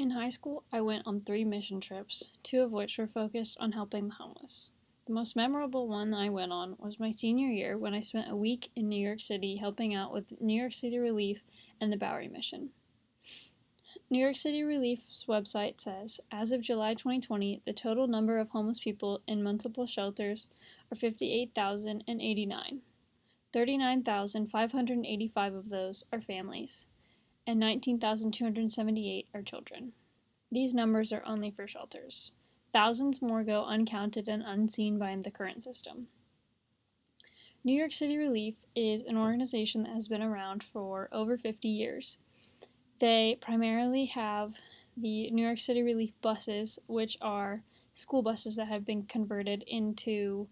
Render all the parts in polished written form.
In high school, I went on 3 mission trips, 2 of which were focused on helping the homeless. The most memorable one I went on was my senior year when I spent a week in New York City helping out with New York City Relief and the Bowery Mission. New York City Relief's website says, as of July 2020, the total number of homeless people in municipal shelters are 58,089. 39,585 of those are families, and 19,278 are children. These numbers are only for shelters. Thousands more go uncounted and unseen by the current system. New York City Relief is an organization that has been around for over 50 years. They primarily have the New York City Relief buses, which are school buses that have been converted into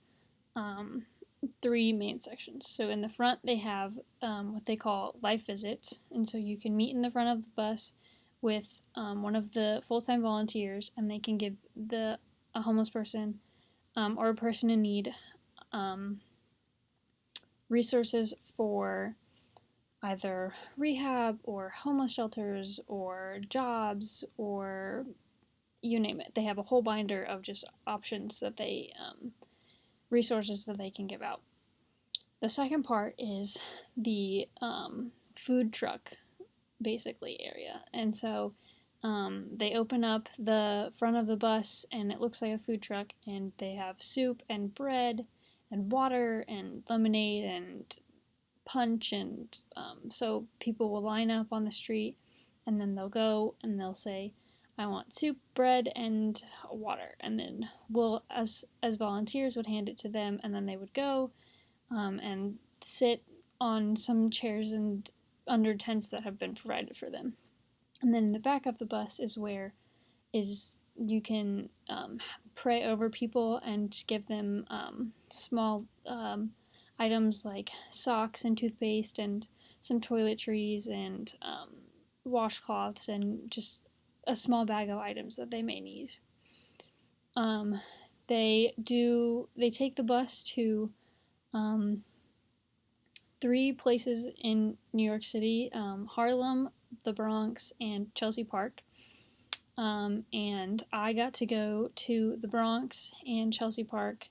3 main sections. So in the front, they have what they call life visits, and so you can meet in the front of the bus with one of the full-time volunteers, and they can give a homeless person or a person in need resources for either rehab or homeless shelters or jobs or you name it. They have a whole binder of just options that they resources that they can give out. The second part is the food truck basically area, and so they open up the front of the bus and it looks like a food truck, and they have soup and bread and water and lemonade and punch, and so people will line up on the street, and then they'll go and they'll say, I want soup, bread, and water, and then we'll as volunteers would hand it to them, and then they would go and sit on some chairs and under tents that have been provided for them. And then in the back of the bus is where you can pray over people and give them small items like socks and toothpaste and some toiletries and washcloths and just a small bag of items that they may need. They take the bus to 3 places in New York City: Harlem, the Bronx, and Chelsea Park. And I got to go to the Bronx and Chelsea Park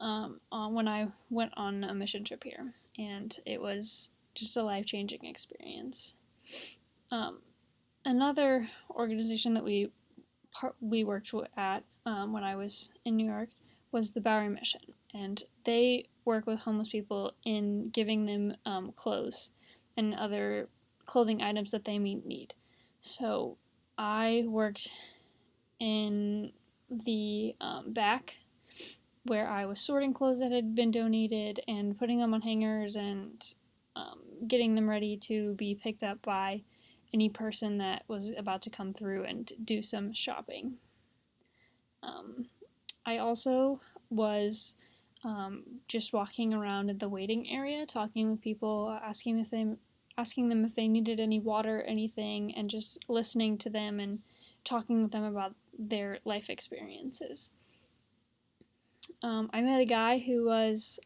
when I went on a mission trip here, and it was just a life-changing experience. Another organization that we worked at when I was in New York was the Bowery Mission, and they work with homeless people in giving them clothes and other clothing items that they may need. So I worked in the back where I was sorting clothes that had been donated and putting them on hangers and getting them ready to be picked up by any person that was about to come through and do some shopping. I also was just walking around in the waiting area, talking with people, asking them if they needed any water or anything, and just listening to them and talking with them about their life experiences. I met a guy who was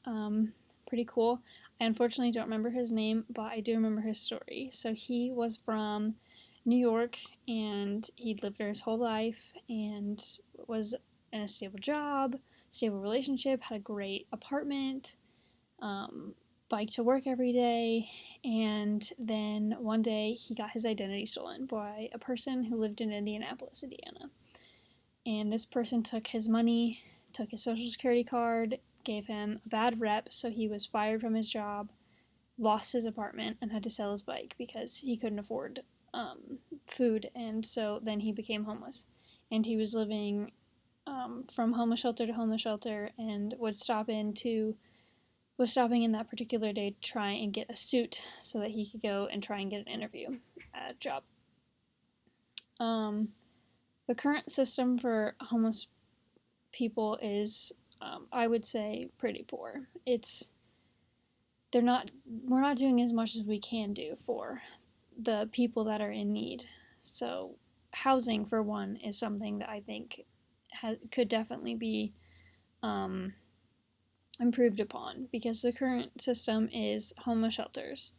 pretty cool. I unfortunately don't remember his name, but I do remember his story. So he was from New York, and he'd lived there his whole life and was in a stable job, stable relationship, had a great apartment, bike to work every day, and then one day he got his identity stolen by a person who lived in Indianapolis, Indiana. And this person took his money, took his social security card, gave him a bad rep, so he was fired from his job, lost his apartment, and had to sell his bike because he couldn't afford food, and so then he became homeless. And he was living from homeless shelter to homeless shelter, and was stopping in that particular day to try and get a suit so that he could go and try and get an interview at a job. The current system for homeless people is, I would say, pretty poor. We're not doing as much as we can do for the people that are in need. So housing, for one, is something that I think could definitely be improved upon, because the current system is homeless shelters,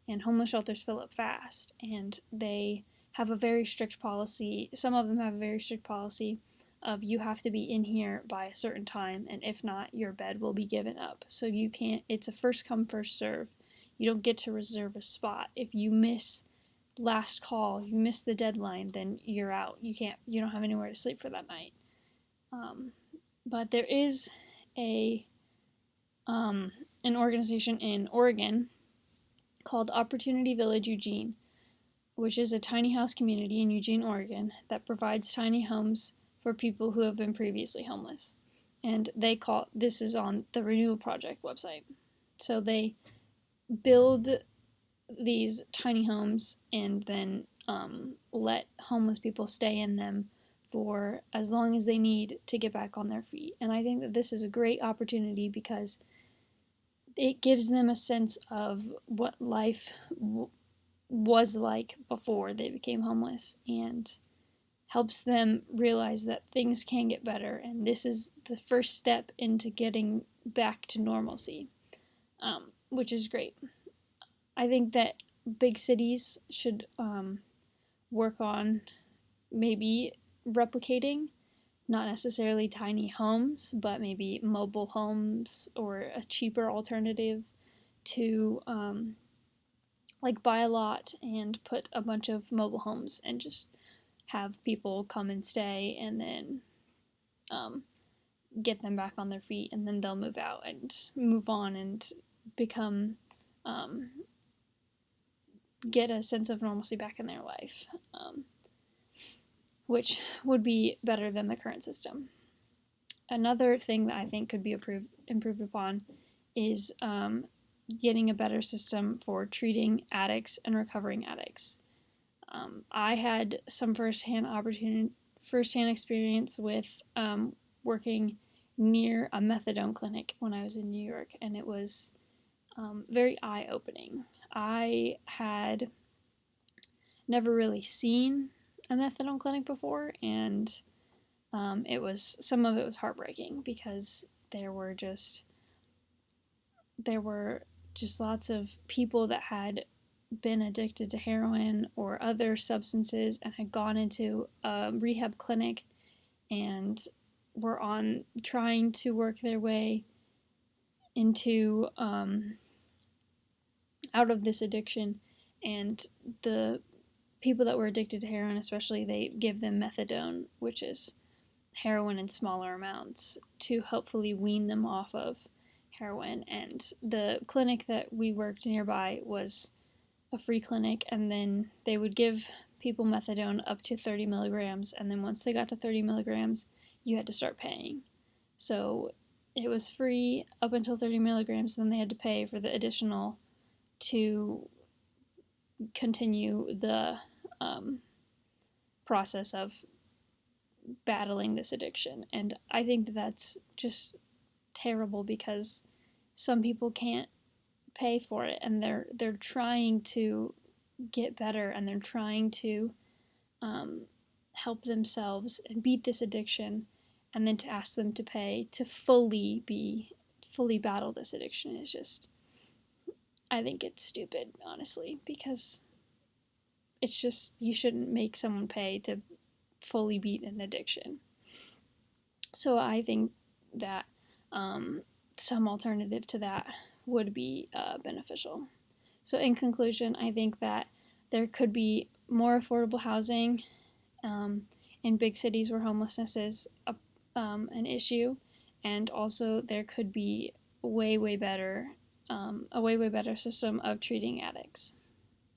and homeless shelters fill up fast, and they have a very strict policy. Some of them have a very strict policy of you have to be in here by a certain time, and if not, your bed will be given up. So you can't, it's a first come, first serve. You don't get to reserve a spot. If you miss last call, you miss the deadline, then you're out. You don't have anywhere to sleep for that night. But there is a an organization in Oregon called Opportunity Village Eugene, which is a tiny house community in Eugene, Oregon, that provides tiny homes for people who have been previously homeless. And this is on the Renewal Project website. So they build these tiny homes and then let homeless people stay in them for as long as they need to get back on their feet. And I think that this is a great opportunity because it gives them a sense of what life was like before they became homeless, and helps them realize that things can get better, and this is the first step into getting back to normalcy, which is great. I think that big cities should work on maybe replicating, not necessarily tiny homes, but maybe mobile homes or a cheaper alternative to like buy a lot and put a bunch of mobile homes and just have people come and stay, and then get them back on their feet, and then they'll move out and move on and become get a sense of normalcy back in their life, which would be better than the current system. Another thing that I think could be improved upon is getting a better system for treating addicts and recovering addicts. I had some firsthand experience with working near a methadone clinic when I was in New York, and it was very eye-opening. I had never really seen a methadone clinic before, and some of it was heartbreaking because there were just lots of people that had been addicted to heroin or other substances and had gone into a rehab clinic and were trying to work their way into out of this addiction. And the people that were addicted to heroin, especially, they give them methadone, which is heroin in smaller amounts, to hopefully wean them off of heroin. And the clinic that we worked nearby was a free clinic, and then they would give people methadone up to 30 milligrams, and then once they got to 30 milligrams, you had to start paying. So it was free up until 30 milligrams, then they had to pay for the additional to continue the process of battling this addiction. And I think that that's just terrible because some people can't pay for it, and they're trying to get better, and they're trying to help themselves and beat this addiction, and then to ask them to pay to fully battle this addiction is just, I think it's stupid, honestly, because it's just, you shouldn't make someone pay to fully beat an addiction. So I think that some alternative to that would be beneficial. So in conclusion, I think that there could be more affordable housing in big cities where homelessness is an issue, and also there could be a way better system of treating addicts.